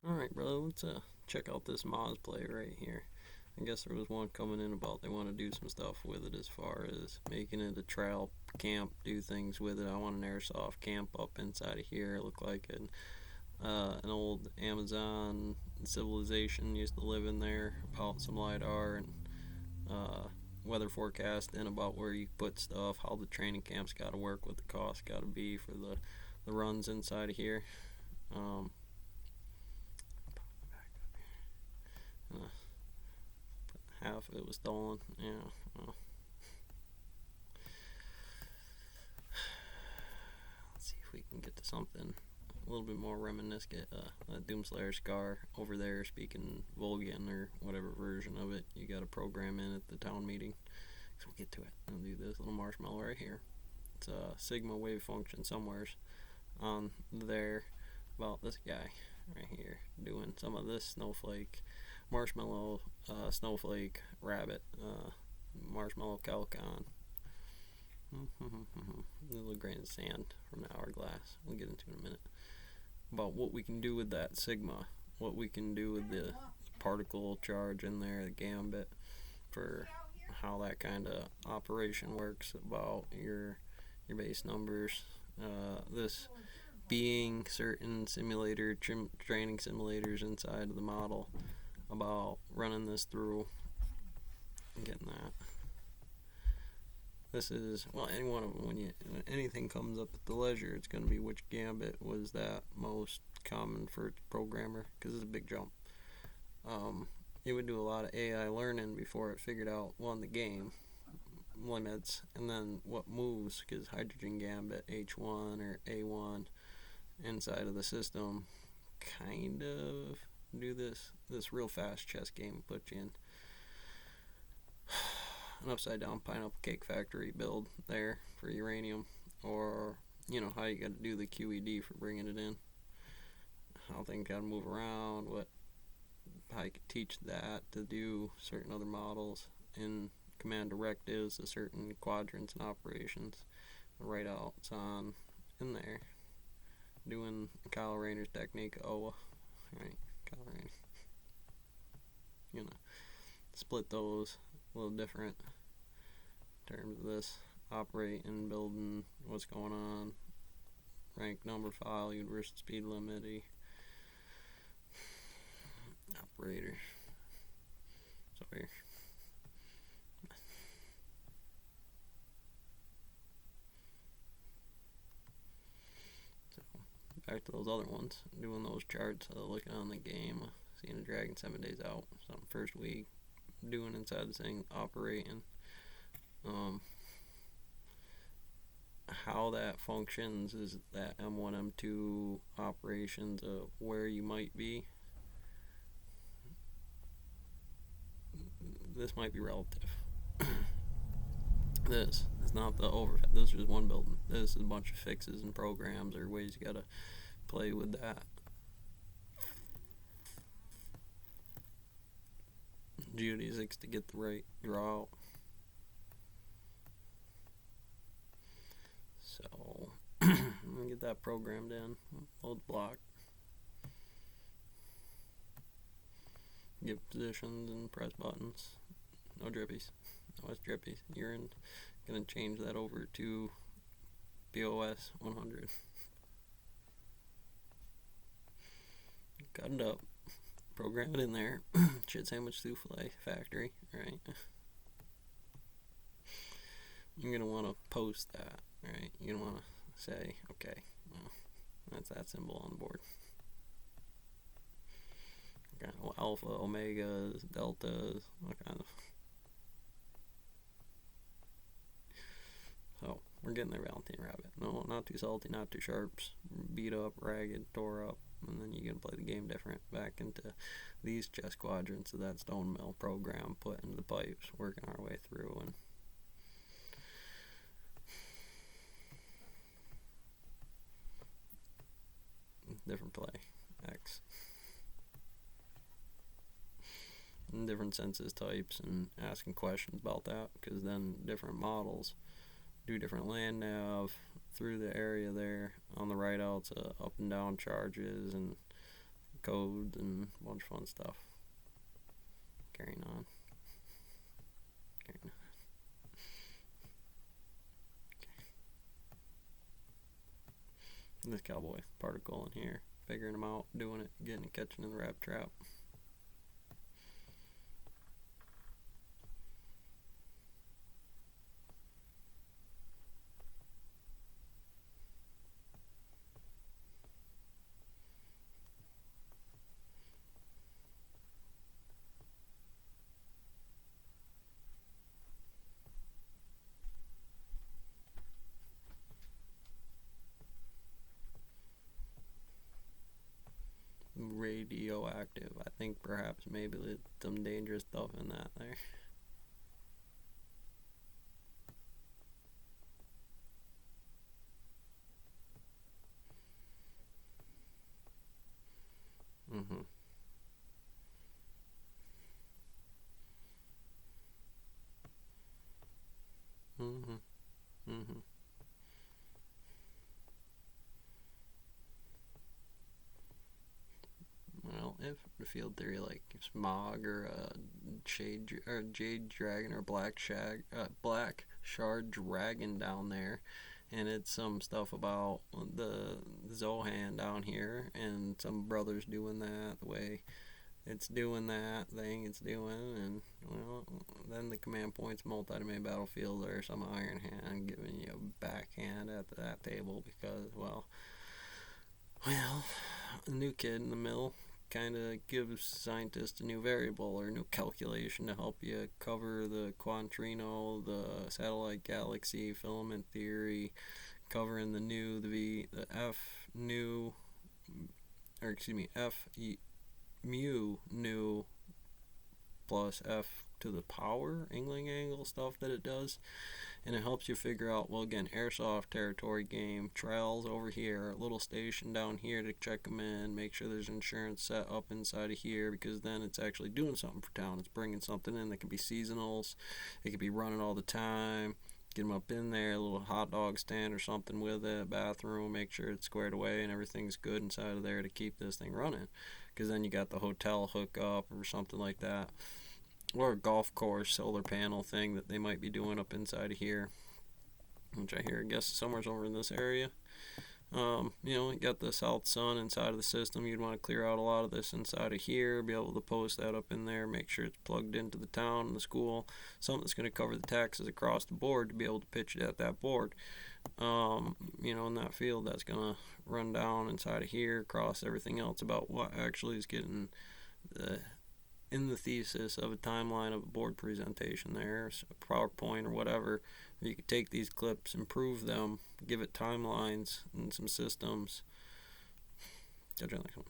Alright, brother, let's check out this Moz play right here. I guess there was one coming in about they want to do some stuff with it as far as making it a trail camp, do things with it. I want an airsoft camp up inside of here. It looked like an old Amazon civilization used to live in there, about some LiDAR and uh, weather forecast and about where you put stuff, how the training camp's got to work, what the cost got to be for the runs inside of here. Um, uh, Half of it was stolen. Yeah. Well, let's see if we can get to something a little bit more reminiscent. Get Doomslayer Scar over there speaking Volgan or whatever version of it you got to program in at the town meeting. So we'll get to it. I'll do this little marshmallow right here. It's a Sigma wave function somewheres on there about this guy right here doing some of this snowflake marshmallow snowflake rabbit marshmallow calcon. A little grain of sand from the hourglass. We'll get into in a minute. About what we can do with that sigma, what we can do with the particle charge in there, the gambit, for how that kind of operation works, about your base numbers. This being certain training simulators inside of the model, about running this through and getting that. This is, well, any one of them. When anything comes up at the leisure, it's going to be which gambit was that most common for its programmer, because it's a big jump. It would do a lot of AI learning before it figured out, one, the game limits, and then what moves, because hydrogen gambit H1 or A1 inside of the system kind of do this real fast chess game, put you in an upside down pineapple cake factory build there for uranium, or how you got to do the QED for bringing it in, how things got to move around, what how you could teach that to do certain other models in command directives to certain quadrants and operations. Right out it's on in there doing Kyle Rayner's technique, OWA, right? Kyle Rayner, you know, split those a little different in terms of this operating, building, what's going on, rank number file, universal speed limit, operator. So here. So back to those other ones, doing those charts, looking on the game, seeing a dragon 7 days out, something first week, doing inside the thing, operating. How that functions is that M1, M2 operations, where you might be. This might be relative. This is not the overhead. This is one building. This is a bunch of fixes and programs or ways you gotta play with that. Geodesics to get the right draw out. So I'm gonna get that programmed in. Load the block. Give positions and press buttons. No drippies. No drippies. You're gonna change that over to BOS 100. Cut it up. Program it in there. Shit sandwich souffle factory, right? You're gonna want to post that, right? You're gonna want to say, okay, well, that's that symbol on the board. Okay, well, alpha, omegas, deltas, what kind of. So we're getting there, Valentine Rabbit. No, not too salty, not too sharps. Beat up, ragged, tore up, and then you're gonna play the game different. Back into these chess quadrants of that stone mill program, put into the pipes, working our way through, and different play. X. And different census types and asking questions about that, because then different models do different land nav through the area there on the right outs, up and down charges and codes and a bunch of fun stuff. Carrying on. This cowboy particle in here, figuring them out, doing it, getting it, catching in the wrap trap. Radioactive. I think perhaps maybe some dangerous stuff in that there. Mhm. Mhm. Mhm. Well, if the field theory like smog or shade or jade dragon or black shard dragon down there, and it's some stuff about the Zohan down here, and some brothers doing that the way it's doing that thing it's doing, and well, then the command point's multi-domain battlefield or some Iron Hand giving you a backhand at that table because well, a new kid in the mill kind of gives scientists a new variable or a new calculation to help you cover the quantrino, the satellite galaxy filament theory, covering the F new, or excuse me, F mu new plus F to the power angling angle stuff that it does, and it helps you figure out, well, again, airsoft territory game, trails over here, a little station down here to check them in, make sure there's insurance set up inside of here, because then it's actually doing something for town. It's bringing something in that can be seasonals, it could be running all the time. Get them up in there, a little hot dog stand or something with it, bathroom, make sure it's squared away and everything's good inside of there to keep this thing running. Because then you got the hotel hookup or something like that, or a golf course solar panel thing that they might be doing up inside of here, which I hear, I guess, somewhere's over in this area. You got the south sun inside of the system. You'd want to clear out a lot of this inside of here, be able to post that up in there, make sure it's plugged into the town and the school, something that's going to cover the taxes across the board to be able to pitch it at that board. In that field, that's going to run down inside of here, across everything else about what actually is getting in the thesis of a timeline of a board presentation there, so PowerPoint or whatever. You could take these clips, improve them, give it timelines and some systems. Catch you on the next one.